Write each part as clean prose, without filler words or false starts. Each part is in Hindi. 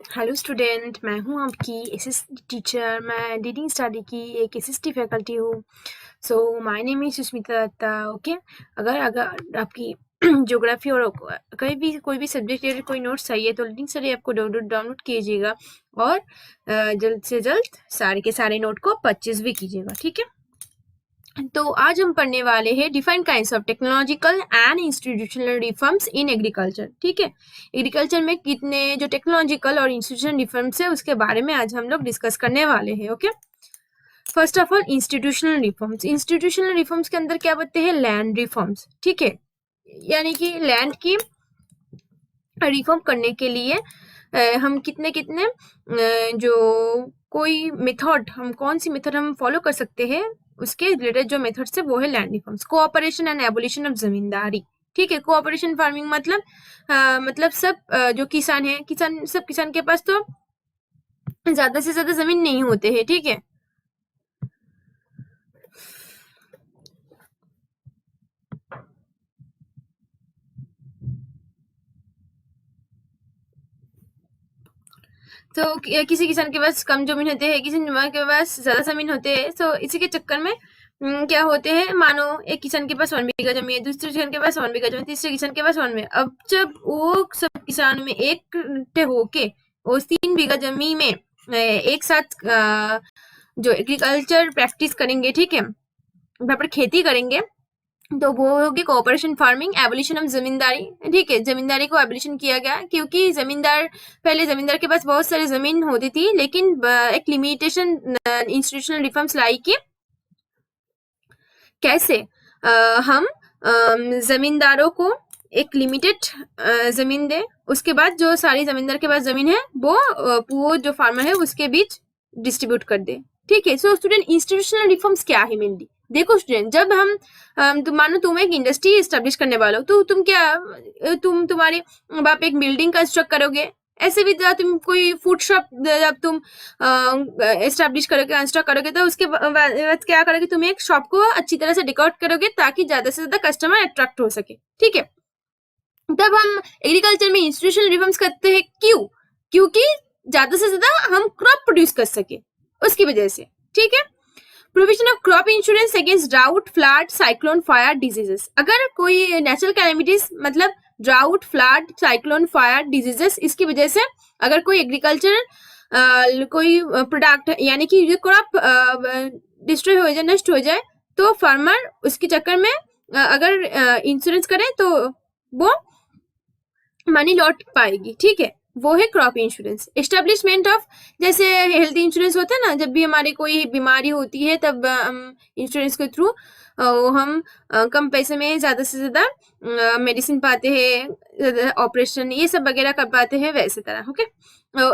हेलो स्टूडेंट, मैं हूं आपकी एसएसटी टीचर। मैं रीडिंग स्टडी की एक एसएसटी फैकल्टी हूँ। So my name is Sushmita Datta. Okay, अगर अगर आपकी ज्योग्राफी और कोई भी सब्जेक्ट या कोई नोट्स चाहिए तो रीडिंग स्टडी आपको डाउनलोड कीजिएगा और जल्द से जल्द सारे के सारे नोट को परचेज भी कीजिएगा। ठीक है, तो आज हम पढ़ने वाले हैं define kinds of technological and institutional reforms in agriculture. ठीक है, एग्रीकल्चर में कितने जो टेक्नोलॉजिकल और इंस्टीट्यूशनल रिफॉर्म्स है उसके बारे में आज हम लोग डिस्कस करने वाले हैं। Okay, first of all institutional reforms. Institutional reforms के अंदर क्या बोलते हैं? Land reforms. ठीक है, यानी कि लैंड की रिफॉर्म करने के लिए हम कितने कितने जो कोई मेथड, हम कौन सी मेथड हम फॉलो कर सकते हैं उसके रिलेटेड जो मेथड्स है वो है land reforms. Cooperation and abolition of zamindari. ठीक है, कोऑपरेशन फार्मिंग मतलब सब जो किसान है, सब किसान के पास तो ज्यादा से ज्यादा जमीन नहीं होते हैं। ठीक है, तो किसी किसान के पास कम जमीन होते हैं, किसी के पास ज्यादा जमीन होते हैं। तो इसी के चक्कर में क्या होते हैं, मानो एक किसान के पास 1 बीघा जमीन है, दूसरे किसान के पास 1 बीघा जमीन, तीसरे किसान के पास 1 बीघा। अब जब वो सब किसान में एक होके वो 3 बीघा जमीन में एक साथ जो एग्रीकल्चर प्रैक्टिस करेंगे, ठीक है, वहां पर खेती करेंगे, तो वो होगी cooperation farming, abolition of zamindari. ठीक है, जमींदारी को एबोलिशन किया गया क्योंकि पहले जमींदार के पास बहुत सारी जमीन होती थी, लेकिन एक लिमिटेशन इंस्टीट्यूशनल रिफॉर्म्स लाई कि कैसे हम जमींदारों को एक लिमिटेड जमीन दे, उसके बाद जो सारी जमींदार के पास जमीन है वो जो फार्मर है उसके बीच डिस्ट्रीब्यूट कर दे। ठीक है, सो स्टूडेंट इंस्टीट्यूशनल रिफॉर्म्स क्या है मेनली? देखो स्टूडेंट, जब हम मानो तुम एक इंडस्ट्री एस्टेब्लिश करने वाले हो, तो तुम्हारे बाप एक बिल्डिंग कंस्ट्रक्ट करोगे। ऐसे भी जब तुम कोई फूड शॉप जब तुम एस्टेब्लिश करोगे, कंस्ट्रक्ट करोगे, तो उसके बाद क्या करोगे, तुम एक शॉप को अच्छी तरह से डेकोरेट करोगे ताकि ज्यादा से ज्यादा कस्टमर अट्रैक्ट हो सके। ठीक है, तब हम एग्रीकल्चर में इंस्टीट्यूशनल रिफॉर्म्स करते हैं। क्यों? क्योंकि ज्यादा से ज्यादा हम क्रॉप प्रोड्यूस कर सके, उसकी वजह से। ठीक है, provision of crop insurance against drought, flood, cyclone, fire, diseases. अगर कोई नेचुरल कैलेमिटीज मतलब drought, flood, cyclone, fire, diseases, इसकी वजह से अगर कोई एग्रीकल्चर कोई प्रोडक्ट यानी कि क्रॉप डिस्ट्रॉय हो जाए, नष्ट हो जाए, तो फार्मर उसके चक्कर में अगर इंश्योरेंस करे तो वो मनी लौट पाएगी। ठीक है, वो है क्रॉप इंश्योरेंस। एस्टेब्लिशमेंट ऑफ, जैसे हेल्थ इंश्योरेंस होता है ना, जब भी हमारी कोई बीमारी होती है तब हम इंश्योरेंस के थ्रू हम कम पैसे में ज्यादा से ज्यादा मेडिसिन पाते हैं, ऑपरेशन ये सब वगैरह कर पाते हैं, वैसे तरह। ओके,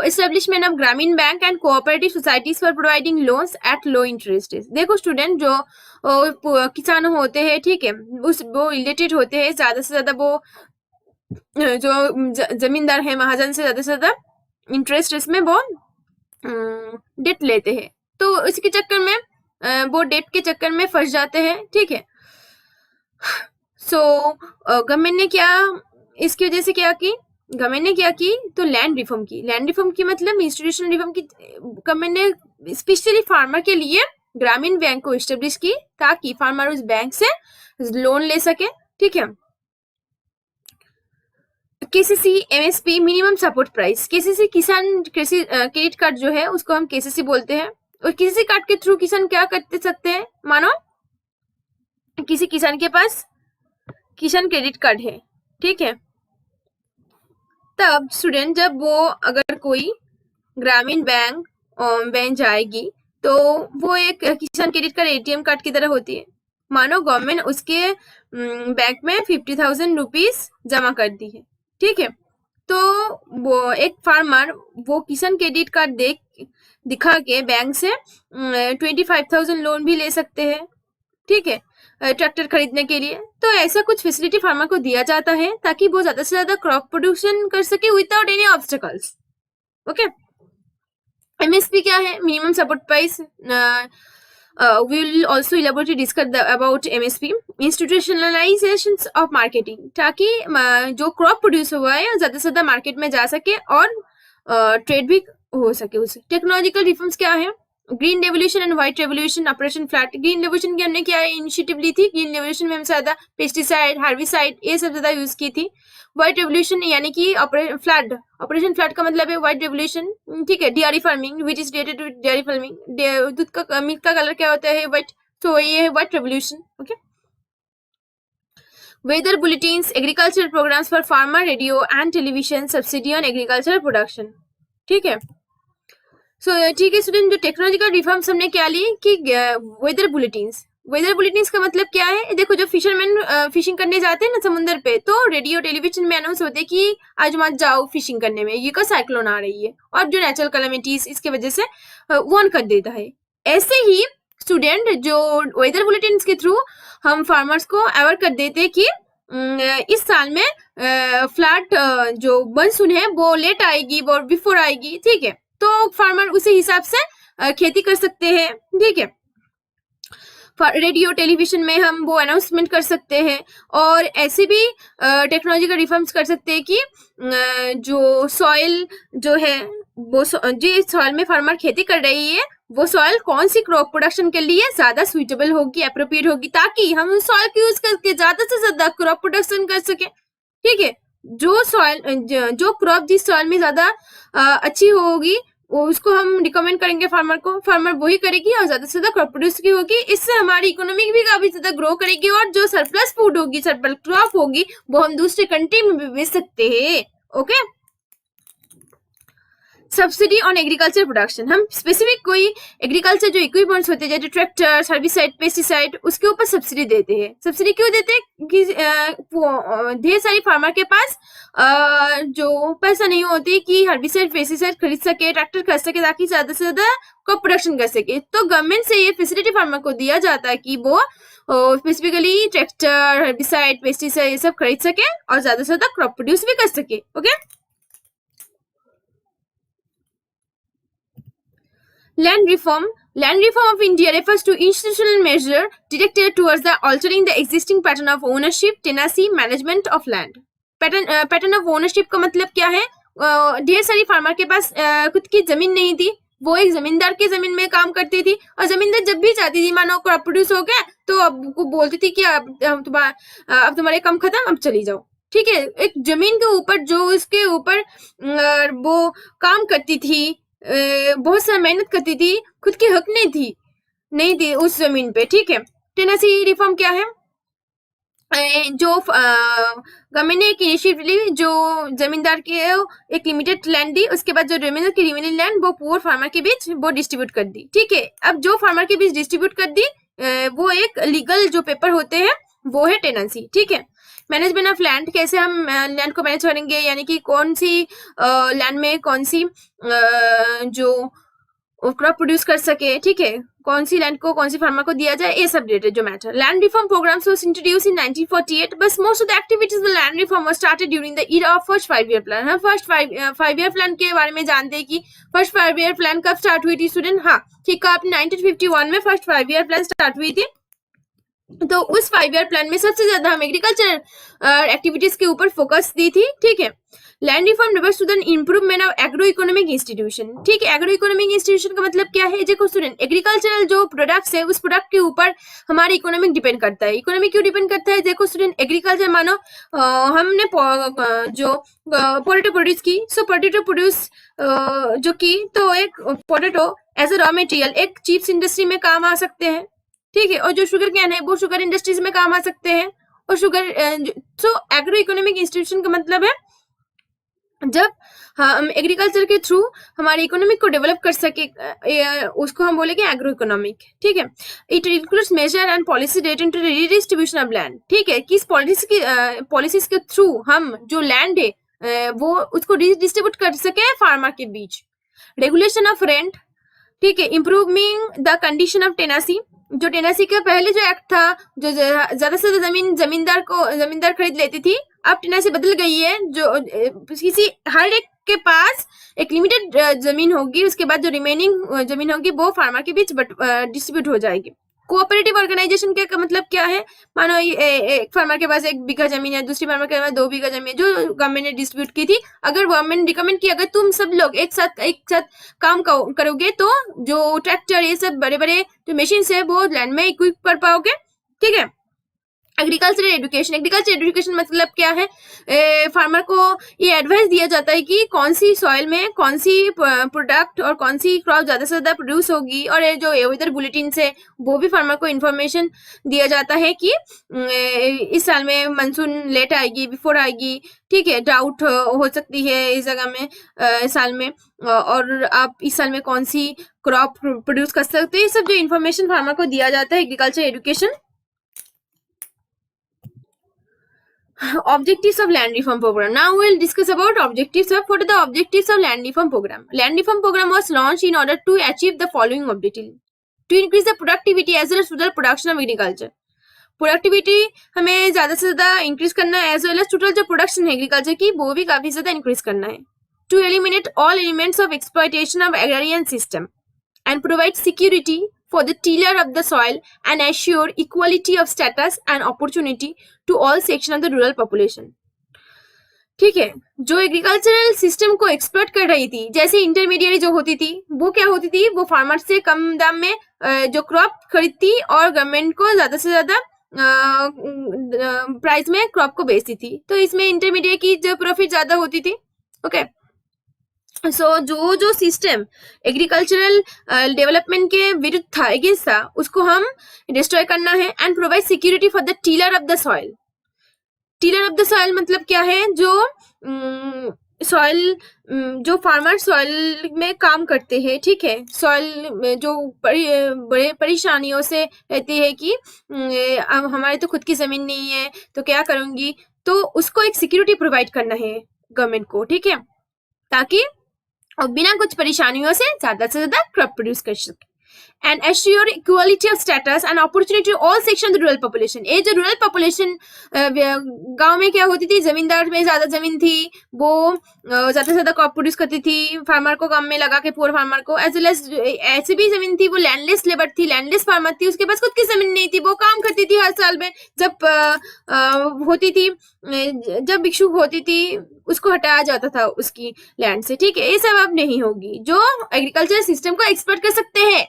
एस्टेब्लिशमेंट ऑफ ग्रामीण bank and cooperative societies for providing loans at low interest. देखो स्टूडेंट, जो किसान होते हैं, ठीक है, वो रिलेटेड होते हैं ज्यादा से ज्यादा, वो जो जमींदार है महाजन से ज्यादा इंटरेस्ट इसमें वो डेट लेते हैं, तो इसके चक्कर में वो डेट के चक्कर में फंस जाते हैं। ठीक है, सो गवर्नमेंट ने क्या इसकी वजह से क्या की, गवर्नमेंट ने क्या की, तो लैंड रिफॉर्म की। लैंड रिफॉर्म की मतलब इंस्टीट्यूशनल रिफॉर्म की। गवर्नमेंट ने स्पेशली फार्मर के लिए ग्रामीण बैंक को एस्टेब्लिश की ताकि फार्मर उस बैंक से लोन ले सके। ठीक है, KCC, MSP, minimum support price. KCC किसान कृषि क्रेडिट कार्ड जो है उसको हम केसीसी बोलते हैं। और केसीसी कार्ड के थ्रू किसान क्या कर सकते हैं, मानो किसी किसान के पास किसान क्रेडिट कार्ड है, ठीक है, तब स्टूडेंट जब वो अगर कोई ग्रामीण बैंक जाएगी तो वो एक किसान क्रेडिट कार्ड एटीएम कार्ड की तरह होती है। मानो गवर्नमेंट उसके बैंक में 50,000 रुपीज जमा कर दी है। ठीक है, तो वो एक फार्मर वो किसान क्रेडिट कार्ड दिखा के बैंक से 25,000 लोन भी ले सकते हैं। ठीक है, ट्रैक्टर खरीदने के लिए। तो ऐसा कुछ फैसिलिटी फार्मर को दिया जाता है ताकि वो ज्यादा से ज्यादा क्रॉप प्रोडक्शन कर सके without any obstacles. Okay, MSP क्या है? Minimum support price. we will also elaborate discuss about MSP, institutionalizations of marketing, ताकि जो क्रॉप प्रोड्यूस हुआ है ज्यादा से ज्यादा मार्केट में जा सके और ट्रेड भी हो सके उससे। टेक्नोलॉजिकल रिफॉर्म्स क्या है? Green revolution and white revolution, operation flat. Green revolution की हमने क्या इनिशिएटिव ली थी? ग्रीन रेवोल्यूशन में हम ज्यादा पेस्टिसाइड, हार्बिसाइड ये सब ज्यादा यूज की थी। व्हाइट रेवोल्यूशन यानी कि फ्लड, ऑपरेशन फ्लड का मतलब है व्हाइट रेवोल्यूशन, ठीक है। Dairy farming which is related to dairy farming, दूध का मिल्क का कलर क्या होता है? व्हाइट, तो ये है white revolution, okay. Weather bulletins, agriculture programs for farmer, radio and television, subsidy on agriculture production, ठीक है। ठीक है स्टूडेंट, जो टेक्नोलॉजिकल रिफॉर्म्स हमने क्या ली कि वेदर बुलेटिन्स। वेदर बुलेटिन्स का मतलब क्या है? देखो, जो फिशरमैन फिशिंग करने जाते हैं ना समुद्र पे, तो रेडियो टेलीविजन में अनाउंस होते हैं कि आज मत जाओ फिशिंग करने में, ये का साइक्लोन आ रही है, और जो नेचुरल कैलेमिटीज इसके वजह से वार्न कर देता है। ऐसे ही स्टूडेंट, जो वेदर बुलेटिन्स के थ्रू हम फार्मर्स को अवेयर कर देते हैं कि इस साल में फ्लड जो मानसून है वो लेट आएगी, वो बिफोर आएगी, ठीक है। तो फार्मर उसी हिसाब से खेती कर सकते हैं, ठीक है। रेडियो टेलीविजन में हम वो अनाउंसमेंट कर सकते हैं, और ऐसे भी टेक्नोलॉजिकल रिफॉर्म्स कर सकते हैं कि जो सॉइल जो है वो जिस सॉइल में फार्मर खेती कर रही है वो सॉइल कौन सी क्रॉप प्रोडक्शन के लिए ज्यादा सुइटेबल होगी, अप्रोप्रिएट होगी, ताकि हम उस सॉइल को यूज करके ज्यादा से ज्यादा क्रॉप प्रोडक्शन कर सके, ठीक है। जो क्रॉप जिस सॉइल में ज्यादा अच्छी होगी उसको हम रिकमेंड करेंगे फार्मर को, फार्मर वही करेगी और ज्यादा से ज्यादा क्रॉप प्रोड्यूस की होगी। इससे हमारी इकोनॉमी भी काफी ज्यादा ग्रो करेगी, और जो सरप्लस फूड होगी, सरप्लस क्रॉप होगी, वो हम दूसरे कंट्री में भी बेच सकते हैं, okay. Subsidy on agriculture production, हम स्पेसिफिक कोई एग्रीकल्चर जो इक्विपमेंट्स होते हैं जैसे ट्रैक्टर, हर्बिसाइड, पेस्टिसाइड, उसके ऊपर सब्सिडी देते हैं। सब्सिडी क्यों देते हैं? कि ढेर सारी फार्मर के पास जो पैसा नहीं होती कि हर्बिसाइड, पेस्टिसाइड खरीद सके, ट्रैक्टर खरीद सके, ताकि ज्यादा से ज्यादा क्रॉप प्रोडक्शन कर सके। तो गवर्नमेंट से ये फैसिलिटी फार्मर को दिया जाता है कि वो स्पेसिफिकली ट्रैक्टर, हर्बिसाइड, पेस्टिसाइड ये सब खरीद सके और ज्यादा से ज्यादा क्रॉप प्रोड्यूस भी कर सके, okay. Land reform of India refers to institutional measure directed towards the altering the existing pattern of ownership, tenancy, management of land. Pattern of ownership का मतलब क्या है? ढेर सारी फार्मर के पास खुद की जमीन नहीं थी, वो एक जमींदार की जमीन में काम करती थी, और जमींदार जब भी चाहती थी, मानो क्रॉप प्रोड्यूस हो गया तो अब को बोलती थी कि अब तुम्हारे काम खत्म, अब चली जाओ, ठीक है। एक जमीन के ऊपर जो उसके ऊपर वो काम करती थी, बहुत सारा मेहनत करती थी, खुद की हक नहीं थी उस जमीन पे, ठीक है। टेनेसी रिफॉर्म क्या है? जो गवर्नमेंट ने एक इनिशिएटिव जो जमींदार के एक लिमिटेड लैंड दी, उसके बाद जो रिमेनर की रिमेनिंग लैंड वो पुअर फार्मर के बीच वो डिस्ट्रीब्यूट कर दी, ठीक है। अब जो फार्मर के बीच डिस्ट्रीब्यूट कर दी वो एक लीगल जो पेपर होते हैं वो है टेनेंसी, ठीक है। मैनेजमेंट ऑफ लैंड, कैसे हम लैंड को मैनेज करेंगे, यानी कि कौन सी लैंड में कौन सी जो क्रॉप प्रोड्यूस कर सके, ठीक है, कौन सी लैंड को कौन सी फार्मर को दिया जाए, ये सब रिलेटेड जो matter. Land reform programs was introduced in 1948, but most of the activities of land reform was started during the era of first 5 year plan. हम फर्स्ट 5 ईयर प्लान के बारे में जानते हैं कि फर्स्ट 5 ईयर प्लान कब स्टार्ट हुई थी स्टूडेंट? हाँ, ठीक है, 1951 में फर्स्ट 5 ईयर प्लान स्टार्ट हुई थी। तो उस 5 ईयर प्लान में सबसे ज्यादा हम एग्रीकल्चर एक्टिविटीज के ऊपर फोकस दी थी, ठीक है। Land reform reverse to the improvement of agro economic institution, ठीक है। एग्रो इकोनॉमिक इंस्टीट्यूशन का मतलब क्या है? देखो स्टूडेंट, एग्रीकल्चरल जो प्रोडक्ट्स है उस प्रोडक्ट के ऊपर हमारी इकोनॉमिक डिपेंड करता है। इकोनॉमिक क्यों डिपेंड करता है? देखो स्टूडेंट, एग्रीकल्चर मानो हमने जो पोटैटो प्रोड्यूस की, सो पोटैटो प्रोड्यूस जो की, तो एक potato as a raw material एक चिप्स इंडस्ट्री में काम आ सकते हैं, ठीक है। और जो शुगर कैन है वो शुगर इंडस्ट्रीज में काम आ सकते हैं, और sugar so agro economic institution का मतलब है जब हम एग्रीकल्चर के थ्रू हमारे इकोनॉमिक को डेवलप कर सके, उसको हम बोलेंगे एग्रो इकोनॉमिक, ठीक है। It includes major and policy related to redistribution of land, ठीक है। किस पॉलिसीज के थ्रू हम जो लैंड है वो उसको डिस्ट्रीब्यूट कर सके फार्मर के बीच। रेगुलेशन ऑफ रेंट, ठीक है। Improving the condition of Tennessee, जो टेनेसी का पहले जो एक्ट था, जो ज्यादा से ज्यादा जमींदार खरीद लेती थी, अब टेनेसी बदल गई है, जो किसी हर एक के पास एक लिमिटेड जमीन होगी, उसके बाद जो रिमेनिंग जमीन होगी वो फार्मर के बीच डिस्ट्रीब्यूट हो जाएगी। कोऑपरेटिव ऑर्गेनाइजेशन का मतलब क्या है? मानो एक फार्मर के पास 1 बीघा जमीन है, दूसरी फार्मर के पास 2 बीघा जमीन है, जो गवर्नमेंट ने डिस्ट्रीब्यूट की थी। अगर गवर्नमेंट ने रिकमेंड किया अगर तुम सब लोग एक साथ काम करोगे तो जो ट्रैक्टर ये सब बड़े-बड़े जो मशीन्स है वो लैंड में इक्विप कर पाओगे, ठीक है। एग्रीकल्चर एजुकेशन मतलब क्या है? फार्मर को ये एडवाइस दिया जाता है कि कौन सी सॉइल में कौन सी प्रोडक्ट और कौन सी क्रॉप ज्यादा से ज्यादा प्रोड्यूस होगी, और ये जो वेदर बुलेटिन है वो भी फार्मर को इन्फॉर्मेशन दिया जाता है कि इस साल में मानसून लेट आएगी, बिफोर आएगी, ठीक है, ड्राउट हो सकती है इस जगह में, इस साल में, और आप इस साल में कौन सी क्रॉप प्रोड्यूस कर सकते हैं। ये सब जो इन्फॉर्मेशन फार्मर को दिया जाता है agriculture education. Objectives of land reform program. Now we'll discuss about objectives of what are the objectives of land reform program. Land reform program was launched in order to achieve the following objective: to increase the productivity as well as total production of agriculture. Productivity हमें ज्यादा से ज्यादा इंक्रीज करना है, एज वेल एज टोटल जो प्रोडक्शन है एग्रीकल्चर की वो भी काफी ज्यादा इंक्रीज करना है। To eliminate all elements of exploitation of agrarian system and provide security for the tiller of the soil and assure equality of status and opportunity to all sections of the rural population. ठीक है, जो एग्रीकल्चरल सिस्टम को एक्सप्लॉइट कर रही थी, जैसे इंटरमीडिएट जो होती थी वो क्या होती थी, वो फार्मर से कम दाम में जो क्रॉप खरीदती और गवर्नमेंट को ज्यादा से ज्यादा प्राइस में क्रॉप को बेचती थी। तो इसमें इंटरमीडिएट की जो प्रॉफिट ज्यादा होती थी। ओके, सो जो सिस्टम एग्रीकल्चरल डेवलपमेंट के विरुद्ध था, अगेंस्ट था, उसको हम डिस्ट्रॉय करना है। And provide security for the tiller of the soil. Tiller of the soil मतलब क्या है? जो सॉइल, जो फार्मर सॉइल में काम करते हैं, ठीक है, सॉइल में जो बड़े परेशानियों से रहती है कि अब हमारे तो खुद की जमीन नहीं है तो क्या करूंगी, तो उसको एक सिक्योरिटी प्रोवाइड करना है गवर्नमेंट को, ठीक है, ताकि और बिना कुछ परेशानियों से ज्यादा क्रॉप प्रोड्यूस कर सके। And assure equality of status and opportunity all section of the rural population. ये जो रूरल पॉपुलेशन गांव में क्या होती थी, जमींदार में ज्यादा जमीन थी, वो ज्यादा से ज्यादा क्रॉप प्रोड्यूस करती थी, फार्मर को काम में लगा के पुअर फार्मर को, एज वेल एज ऐसी भी जमीन थी वो लैंडलेस लेबर थी, लैंडलेस फार्मर थी, उसके पास खुद की जमीन नहीं थी, वो काम करती थी हर साल में, जब होती थी, जब भिक्षुक होती थी उसको हटाया जाता था उसकी लैंड से, ठीक है। ये सब अब नहीं होगी, जो एग्रीकल्चर सिस्टम को एक्सप्लॉइट कर सकते हैं।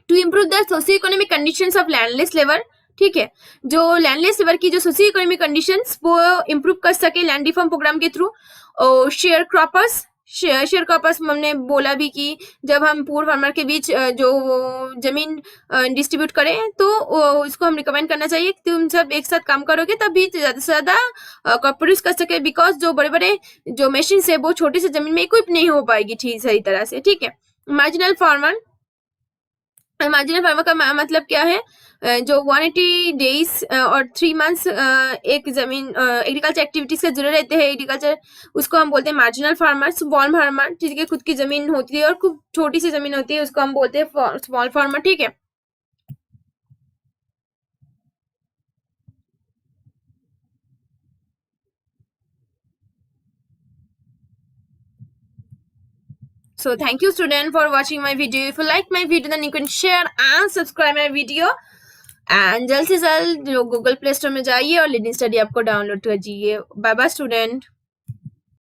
To improve the socio economic conditions of landless labour, ठीक है, जो लैंडलेस लेबर की जो सोशियो इकोनॉमिक कंडीशंस वो इम्प्रूव कर सके लैंड रिफॉर्म प्रोग्राम के through. Sharecroppers, sharecroppers हमने बोला भी कि जब हम पुअर फार्मर के बीच जो जमीन डिस्ट्रीब्यूट करें तो उसको हम रिकमेंड करना चाहिए कि तुम सब एक साथ काम करोगे तभी ज्यादा से ज्यादा क्रॉप प्रोड्यूस कर सके, बिकॉज जो बड़े बड़े जो मशीन है वो छोटी सी जमीन में इक्विप नहीं हो पाएगी ठीक सही तरह से, ठीक है। मार्जिनल फार्मर का मतलब क्या है? जो 180 डेज और 3 मंथ्स एक जमीन एग्रीकल्चर एक्टिविटीज से जुड़े रहते हैं एग्रीकल्चर, उसको हम बोलते हैं मार्जिनल फार्मर। स्मॉल फार्मर जिसकी खुद की जमीन होती है और खूब छोटी सी जमीन होती है उसको हम बोलते हैं स्मॉल फार्मर, ठीक है। So thank you student for watching my video. If you like my video then you can share and subscribe my video. And जल्द से जल्द जो गूगल प्ले स्टोर में जाइए और लीडिंग स्टडी आपको डाउनलोड कीजिए। Bye bye student.